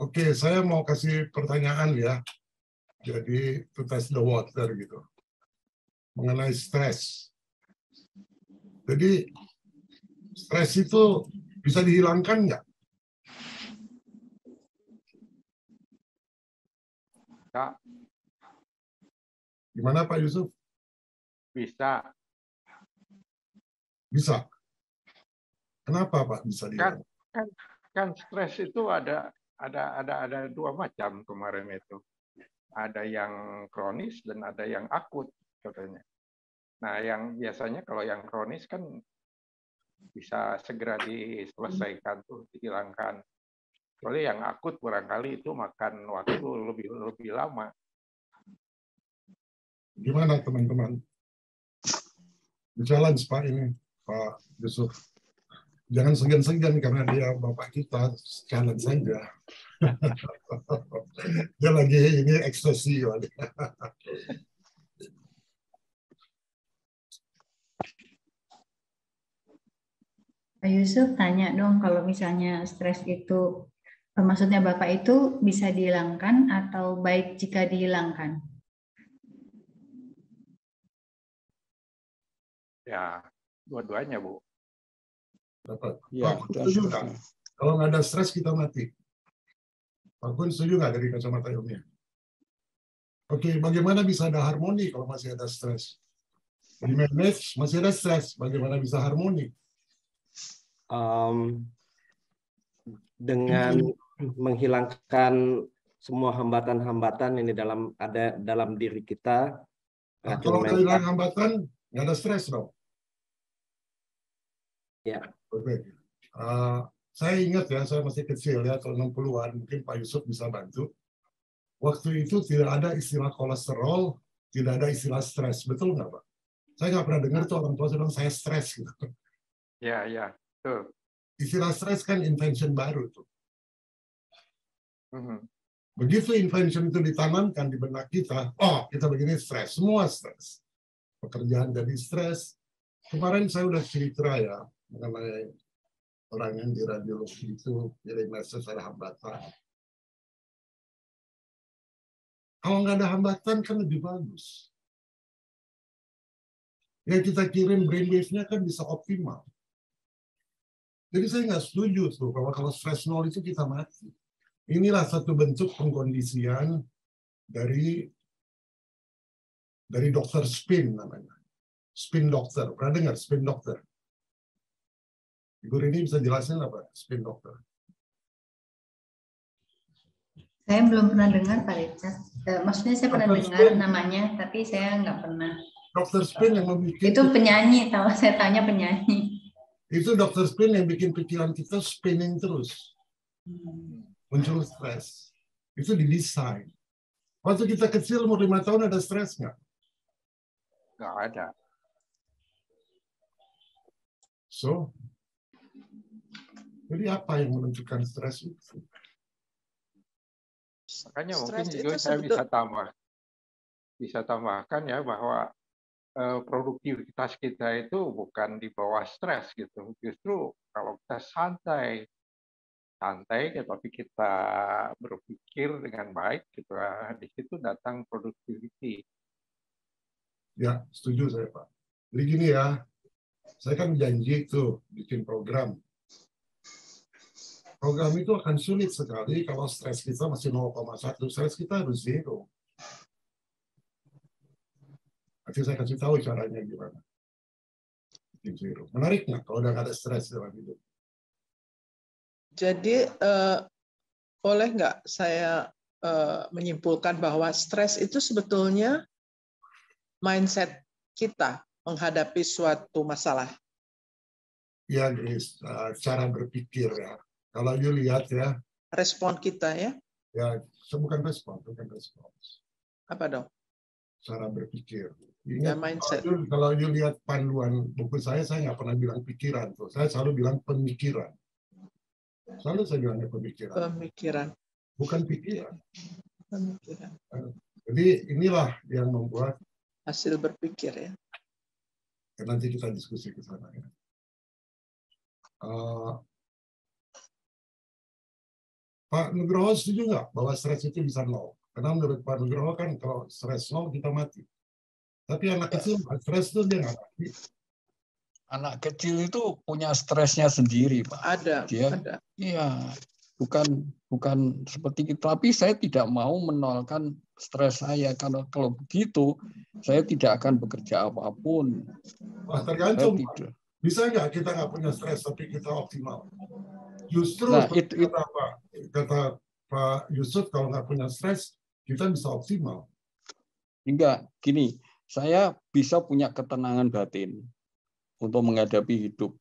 Oke, saya mau kasih pertanyaan ya. Jadi, to test the water gitu. Mengenai stres. Jadi, stres itu bisa dihilangkan nggak? Ya, Gimana Pak Yusuf? bisa. Bisa. Kenapa Pak bisa Kan, dihilangkan? kan stres itu ada dua macam kemarin itu. Ada yang kronis dan ada yang akut katanya. Nah, yang biasanya kalau yang kronis kan bisa segera diselesaikan tuh, dihilangkan. Kecuali yang akut barangkali itu makan waktu lebih lama. Gimana teman-teman? Challenge Pak ini, Pak Yusuf. Jangan segan-segan karena dia Bapak kita, challenge saja. Dia lagi ini ekstasi. Pak Yusuf tanya dong, kalau misalnya stres itu, maksudnya Bapak itu bisa dihilangkan atau baik jika dihilangkan? Ya, dua-duanya, Bu. Dapat. Ya, Pak, setuju nggak? Kalau nggak ada stres kita mati. Pak Kun setuju nggak dari kacamata ilmiah? Oke, bagaimana bisa ada harmoni kalau masih ada stres? Di manage masih ada stres, bagaimana bisa harmoni? Dengan menghilangkan semua hambatan-hambatan ini ada dalam diri kita. Nah, kalau kehilangan hambatan, nggak ada stres dong. Ya. Oke. Saya ingat ya, saya masih kecil ya, tahun 60-an, mungkin Pak Yusuf bisa bantu. Waktu itu tidak ada istilah kolesterol, tidak ada istilah stres, betul nggak Pak? Saya nggak pernah dengar tuh orang tua bilang saya stres gitu. Ya, ya, betul. Istilah stres kan invention baru tuh. Begitu invention itu ditanamkan di benak kita, oh kita begini stres, semua stres. Pekerjaan jadi stres. Kemarin saya udah cerita ya mengenai orang yang di radiologi itu jadi message ada hambatan. Kalau nggak ada hambatan kan lebih bagus. Yang kita kirim brainwave-nya kan bisa optimal. Jadi saya nggak setuju tuh bahwa kalau stress nol itu kita mati. Inilah satu bentuk pengkondisian dari dokter spin namanya. Spin dokter. Pernah dengar spin dokter? Ibu Rini bisa jelasin apa spin dokter? Saya belum pernah dengar Pak Richard. Maksudnya saya pernah dengar namanya, tapi saya nggak pernah. Dokter spin yang membuat itu penyanyi, tahu saya tanya penyanyi. Itu dokter spin yang bikin pikiran kita spinning terus. Muncul stres. Itu didesain. Waktu kita kecil umur 5 tahun ada stres nggak? Nggak ada. So, jadi apa yang menentukan stres itu? Makanya mungkin juga saya bisa tambahkan ya bahwa produktivitas kita itu bukan di bawah stres gitu. Justru kalau kita santai tetapi kita berpikir dengan baik gitu, di situ datang productivity. Ya, setuju saya Pak. Jadi gini ya, saya kan janji tuh bikin program. Program itu akan sulit sekali kalau stres kita masih 0,1, stres kita harus 0. Nanti saya kasih tahu caranya gimana. Bikin 0. Menarik nggak kalau udah nggak ada stres dalam hidup? Jadi boleh nggak saya menyimpulkan bahwa stres itu sebetulnya mindset kita menghadapi suatu masalah? Ya, Grace, cara berpikir ya. Kalau you lihat ya. Respon kita ya? Ya, bukan respon. Apa dong? Cara berpikir. Ya, mindset. Kalau you lihat panduan buku saya nggak pernah bilang pikiran tuh. Saya selalu bilang pemikiran. Selalu saya bilangnya pemikiran. Pemikiran. Bukan pikiran. Pemikiran. Jadi inilah yang membuat hasil berpikir ya. Nanti kita diskusi ke sana ya. Pak Nugroho setuju nggak bahwa stres itu bisa 0? Karena menurut Pak Nugroho kan kalau stres 0 kita mati. Tapi anak kecil stres itu dia nggak mati. Anak kecil itu punya stresnya sendiri, Pak. Ada. Iya, bukan seperti itu. Tapi saya tidak mau menolkan stres saya. Kalau begitu, saya tidak akan bekerja apapun. Wah, tergantung. Bisa nggak kita nggak punya stres tapi kita optimal? Justru kata Pak Yusuf, kalau nggak punya stres kita bisa optimal. Enggak, gini, saya bisa punya ketenangan batin untuk menghadapi hidup,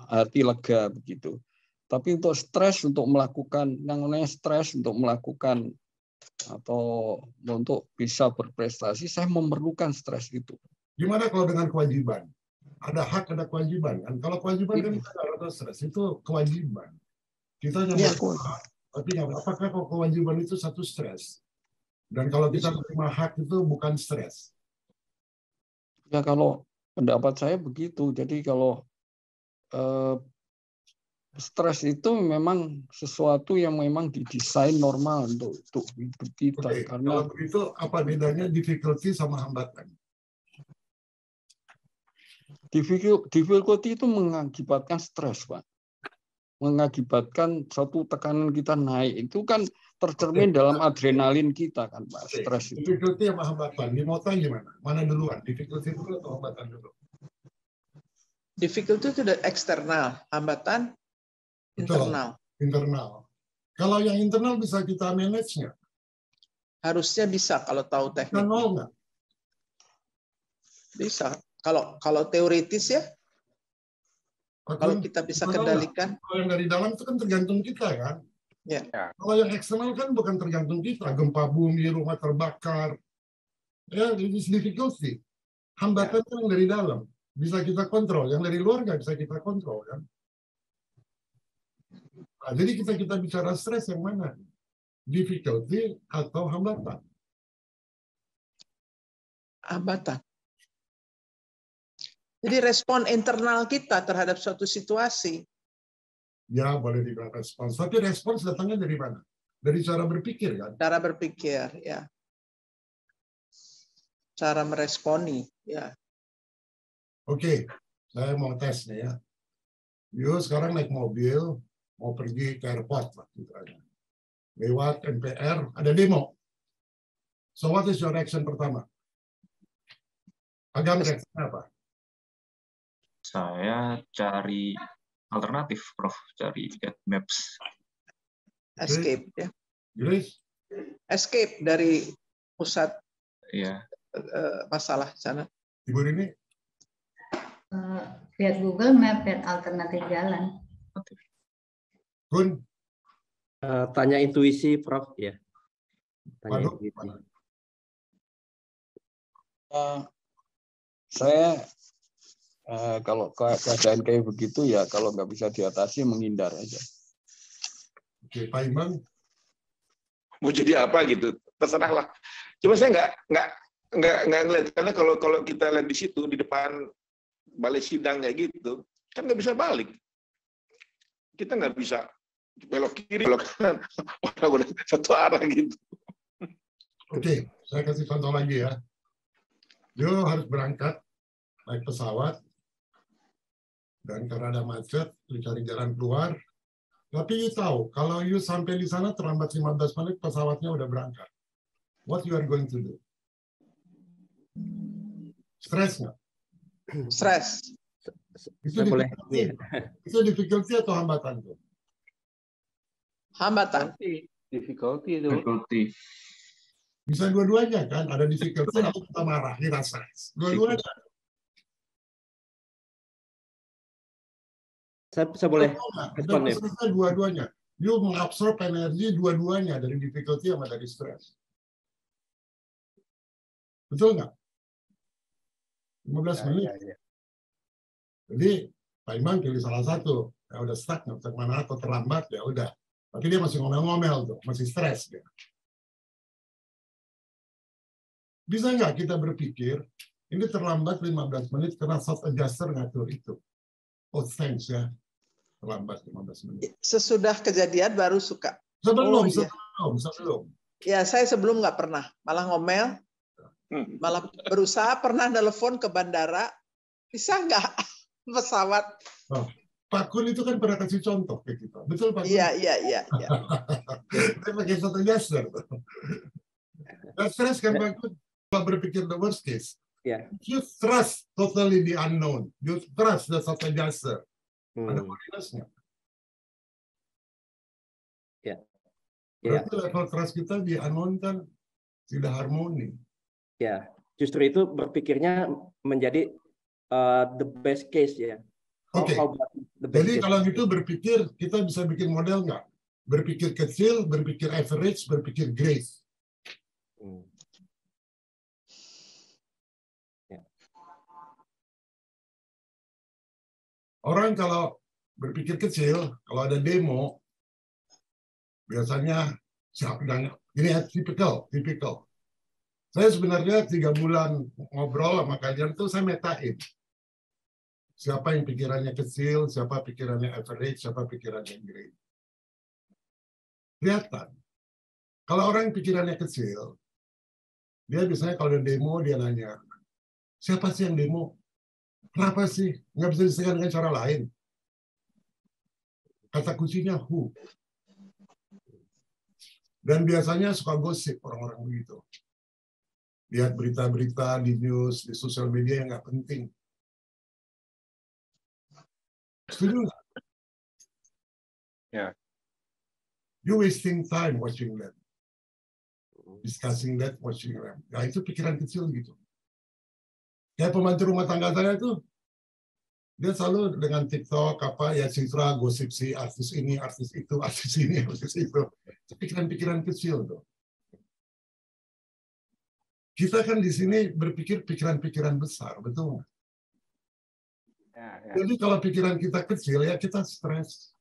hati lega begitu. Tapi untuk stres, untuk melakukan yang namanya stres untuk melakukan atau untuk bisa berprestasi, saya memerlukan stres itu. Gimana kalau dengan kewajiban? Ada hak, ada kewajiban. Dan kalau kewajiban kan kita nggak ada stres, itu kewajiban. Kita hanya hak, tapi apakah kalau kewajiban itu satu stres? Dan kalau kita menerima hak itu bukan stres? Ya kalau pendapat saya begitu. Jadi kalau stres itu memang sesuatu yang memang didesain normal untuk hidup kita. Oke, karena kalau begitu apa bedanya difficulty sama hambatan? Difficulty itu mengakibatkan stres, Pak. Mengakibatkan satu tekanan kita naik. Itu kan tercermin dalam adrenalin kita kan, Pak. Stres itu. Difficulty sama hambatan, di Mota gimana? Mana duluan? Difficulty dulu atau hambatan dulu? Difficulty itu dari eksternal, hambatan internal. Internal. Kalau yang internal bisa kita manage nggak? Harusnya bisa kalau tahu teknik. Bisa nol nggak? Bisa. Kalau teoritis ya, kalau kita bisa kendalikan. Kalau yang dari dalam itu kan tergantung kita kan. Ya. Kalau yang eksternal kan bukan tergantung kita. Gempa bumi, rumah terbakar. Ya, ini difficulty. Hambatan yang dari dalam bisa kita kontrol. Yang dari luar nggak bisa kita kontrol kan. Nah, jadi kita bicara stres yang mana? Difficulty atau hambatan? Hambatan. Jadi respon internal kita terhadap suatu situasi. Ya, boleh dibilang respons. Tapi respons datangnya dari mana? Dari cara berpikir kan? Cara berpikir, ya. Cara meresponi, ya. Oke, saya mau tes nih ya. Yuk sekarang naik mobil, mau pergi ke airport lah, lewat NPR, ada demo. So what is your reaction pertama? Agam reaksinya apa? Saya cari alternatif, Prof. Cari maps. Escape, ya. Grace? Escape dari pusat masalah sana. Ibu Rini? Lihat Google Map, lihat alternatif jalan. Kun? Tanya intuisi, Prof. Ya. Tanya Waduh, intuisi. Saya kalau keadaan kayak begitu ya kalau nggak bisa diatasi menghindar aja. Oke, Pak Imam. Mau jadi apa gitu, terserahlah. Cuma saya nggak ngeliat karena kalau kita lihat di situ di depan balai sidang kayak gitu kan nggak bisa balik. Kita nggak bisa belok kiri, belok kanan, udah satu arah gitu. Oke, saya kasih contoh lagi ya. Yo harus berangkat naik pesawat. Dan karena ada macet, cari jalan keluar. Tapi you tahu, kalau you sampai di sana terlambat 15 menit, pesawatnya udah berangkat. What you are going to do? Stres nggak? Stres. Itu difficulty atau hambatan tuh? Hambatan. Difficulty itu. Difficulty. Bisa dua-duanya kan? Ada difficulty atau kita marah, kita stres. Dua-duanya. Saya boleh respon ya? Dua-duanya. You mengabsorb energi dua-duanya dari difficulty sama dari stres. Betul nggak? 15 menit. Ya. Jadi Pak Imam pilih salah satu. Ya udah stuck, nggak bisa kemana atau terlambat, ya udah. Tapi dia masih ngomel-ngomel tuh, masih stres. Ya. Bisa nggak kita berpikir, ini terlambat 15 menit karena soft adjuster ngatur itu. Oh, thanks ya. terlambat 15 menit. Sesudah kejadian baru suka. Sebelum, iya. sebelum. Ya, saya sebelum nggak pernah. Malah ngomel, malah berusaha pernah telepon ke bandara, bisa nggak pesawat? Oh, Pak Kun itu kan pernah kasih contoh ke kita. Betul Pak Kun? Iya. Saya pakai satu dasar. Nah, stres kan Pak Kun? Kalau berpikir the worst case, you trust totally the unknown. You trust the satu dasar. Ada minusnya. Berarti level trust kita di unknown kan tidak harmoni. Ya, justru itu berpikirnya menjadi the best case ya. Oke. Jadi kalau gitu berpikir kita bisa bikin model nggak? Berpikir kecil, berpikir average, berpikir great. Orang kalau berpikir kecil, kalau ada demo, biasanya ini ya tipikal. Saya sebenarnya 3 bulan ngobrol sama kalian tuh saya metain. Siapa yang pikirannya kecil, siapa pikirannya average, siapa pikirannya great. Kelihatan. Kalau orang yang pikirannya kecil, dia biasanya kalau ada demo dia nanya, siapa sih yang demo? Kenapa sih? Nggak bisa diselesaikan dengan cara lain. Kata kuncinya who. Dan biasanya suka gosip orang-orang begitu. Lihat berita-berita di news, di sosial media yang nggak penting. Setuju nggak? Ya. You wasting time watching that. Discussing that, watching them. Nah, itu pikiran kecil gitu. Kayak pembantu rumah tangga saya tuh, dia selalu dengan TikTok, Citra, gosip si artis ini, artis itu, artis ini, artis itu. Pikiran-pikiran kecil tuh. Kita kan di sini berpikir pikiran-pikiran besar, betul nggak? Ya. Jadi kalau pikiran kita kecil, ya kita stres.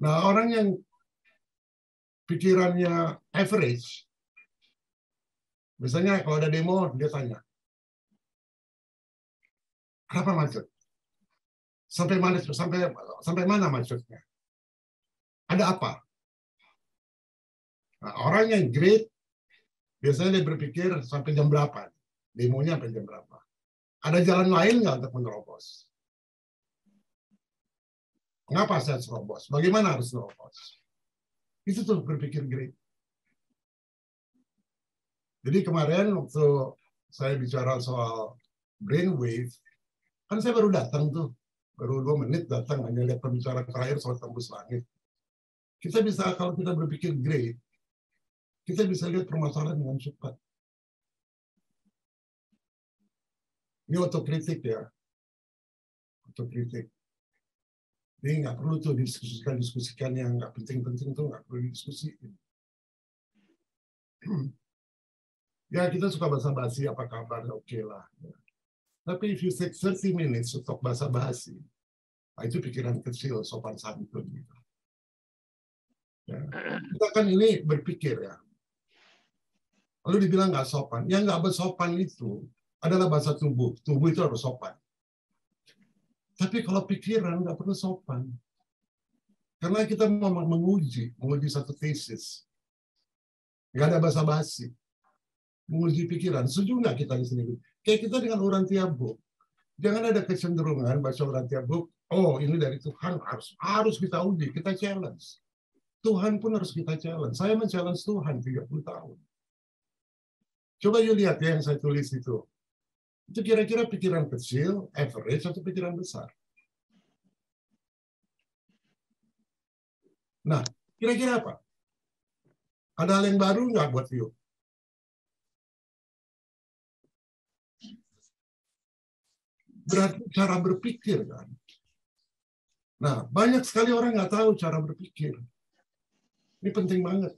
Nah, orang yang pikirannya average, misalnya kalau ada demo, dia tanya, kenapa macet? Sampai mana macetnya? Ada apa? Nah, orang yang great biasanya dia berpikir sampai jam berapa? Demonya sampai jam berapa? Ada jalan lain nggak untuk menerobos? Mengapa saya harus nerobos? Bagaimana harus nerobos? Itu tuh berpikir great. Jadi kemarin waktu saya bicara soal brainwave, kan saya baru datang tuh, baru 2 menit datang hanya lihat pembicaraan terakhir soal tembus langit. Kita bisa, kalau kita berpikir great, kita bisa lihat permasalahan dengan cepat. Ini otokritik ya, otokritik. Jadi nggak perlu tuh diskusikan yang nggak penting-penting tuh nggak perlu didiskusikan. Ya kita suka basa-basi apa kabar, oke lah. Tapi if you take 30 minutes untuk basa-basi, nah itu pikiran kecil, sopan santun gitu. Ya. Kita kan ini berpikir ya. Lalu dibilang nggak sopan. Yang nggak bersopan itu adalah bahasa tubuh. Tubuh itu harus sopan. Tapi kalau pikiran nggak perlu sopan. Karena kita mau menguji satu tesis. Nggak ada basa-basi. Menguji pikiran. Setuju nggak kita di sini? Kayak kita dengan Urantia Book. Jangan ada kecenderungan baca Urantia Book, oh ini dari Tuhan, harus kita uji, kita challenge. Tuhan pun harus kita challenge. Saya men-challenge Tuhan 30 tahun. Coba you lihat ya yang saya tulis itu. Itu kira-kira pikiran kecil, average, atau pikiran besar? Nah, kira-kira apa? Ada hal yang baru nggak buat you? Berarti cara berpikir kan. Nah, banyak sekali orang nggak tahu cara berpikir. Ini penting banget.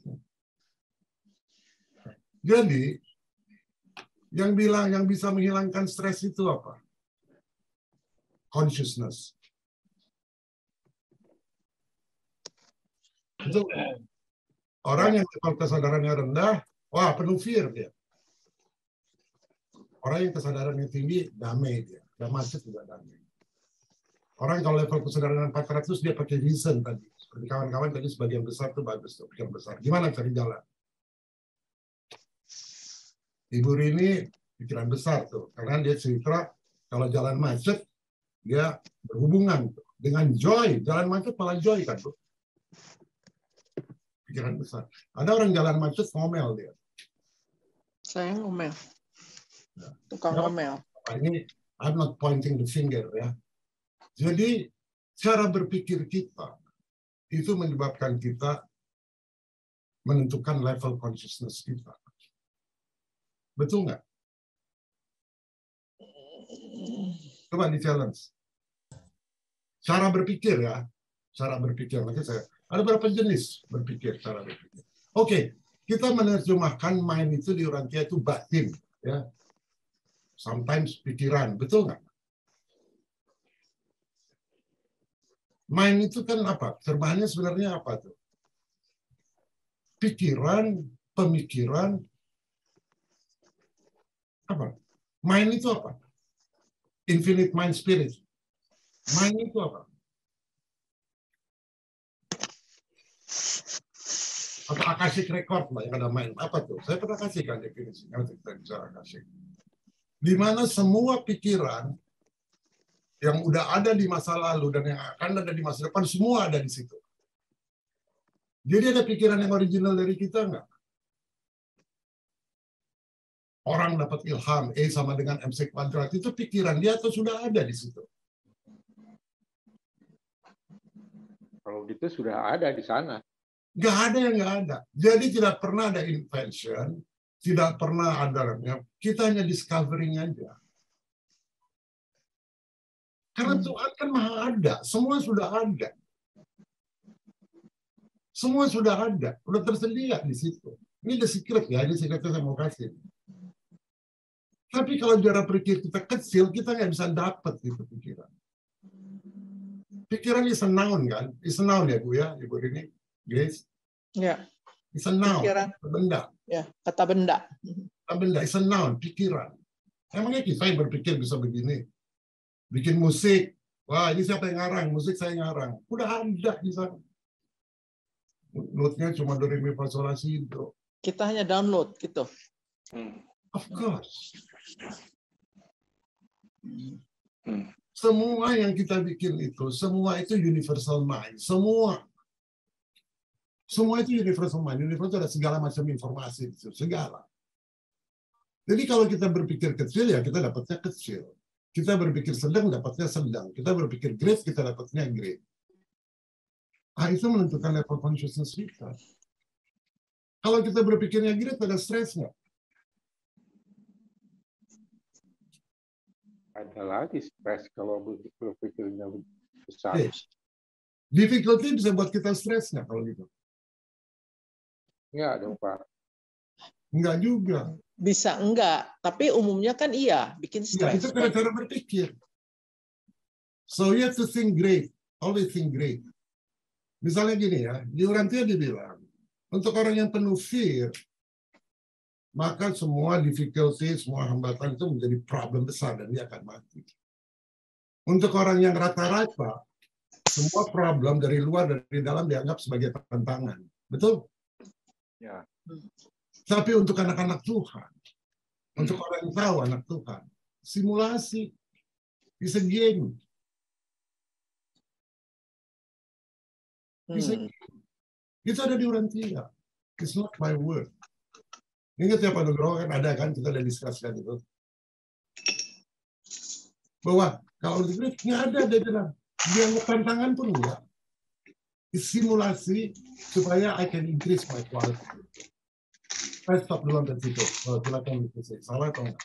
Jadi, yang bisa menghilangkan stres itu apa? Consciousness. Itu orang yang kesadarannya rendah, wah penuh fear dia. Orang yang kesadarannya tinggi, damai dia. Gak macet juga damai. Orang kalau level kesadaran 400 dia pakai reason tadi. Seperti kawan-kawan tadi sebagian besar tuh bagus tuh, pikiran besar. Gimana cari jalan? Ibu Rini pikiran besar tuh, karena dia cerita kalau jalan macet dia berhubungan tuh dengan joy. Jalan macet malah joy kan tuh. Pikiran besar. Ada orang jalan macet ngomel dia. Saya ngomel. Tukang ngomel. Ini I'm not pointing the finger ya. Jadi cara berpikir kita itu menyebabkan kita menentukan level consciousness kita. Betul nggak? Coba di challenge. Cara berpikir ya, cara berpikir. Nanti saya ada berapa jenis berpikir, cara berpikir. Oke, kita menerjemahkan mind itu di Urantia itu batin, ya. Sometimes pikiran, betul nggak? Mind itu kan apa? Terjemahannya sebenarnya apa tuh? Pikiran, pemikiran, apa? Mind itu apa? Infinite mind spirit. Mind itu apa? Atau akashic record lah yang ada mind. Apa tuh? Saya pernah kasihkan definisi. Nanti kita bicara akashic. Di mana semua pikiran yang udah ada di masa lalu dan yang akan ada di masa depan semua ada di situ. Jadi ada pikiran yang original dari kita enggak? Orang dapat ilham, E sama dengan MC kuadrat, itu pikiran dia atau sudah ada di situ? Kalau gitu sudah ada di sana. Nggak ada yang nggak ada. Jadi tidak pernah ada invention, tidak pernah ada. Kita hanya discovering aja. Karena Tuhan kan maha ada, semua sudah ada. Semua sudah ada, sudah tersedia di situ. Ini the secret ya, ini secretnya saya mau kasih. Tapi kalau cara berpikir kita kecil, kita nggak bisa dapat itu pikiran. Pikiran is a noun kan? Is a noun ya Bu ya, Ibu Rini, Grace? Ya. Is a noun, Pikiran. benda. Ya, kata benda. Kata benda, is a noun, pikiran. Emangnya kita yang berpikir bisa begini? Bikin musik, wah ini siapa yang ngarang? Musik saya ngarang. Udah ada di sana. Note-nya cuma do re mi fa sol la si do. Kita hanya download gitu. Of course. Semua yang kita bikin itu, semua itu universal mind. Semua itu universal mind. Universal ada segala macam informasi itu, segala. Jadi kalau kita berpikir kecil ya kita dapatnya kecil. Kita berpikir sedang dapatnya sedang. Kita berpikir great kita dapatnya great. Ah, itu menentukan level consciousness kita. Kalau kita berpikirnya great ada stresnya. Ada lagi stres kalau berpikirnya besar. Difficulty bisa buat kita stres nggak kalau gitu? Enggak dong Pak. Enggak juga. Bisa enggak, tapi umumnya kan iya, bikin Ya, stres. itu cara berpikir. So you have to think great. Always think great. Misalnya gini ya, di Urantia dibilang, untuk orang yang penuh fear, maka semua difficulty, semua hambatan itu menjadi problem besar dan dia akan mati. Untuk orang yang rata-rata, semua problem dari luar dan dari dalam dianggap sebagai tantangan. Betul? Ya. Tapi untuk anak-anak Tuhan, untuk orang yang tahu anak Tuhan, simulasi is a game. Itu ada di Urantia. It's not my word. Ingat ya Pak Nugroho kan ada kan, kita udah diskusikan itu. Bahwa kalau di sini nggak ada, dia bilang. Dianggap tantangan pun enggak. Simulasi supaya I can increase my quality. Saya stop dulu sampai situ. Silakan diskusi. Salah atau enggak?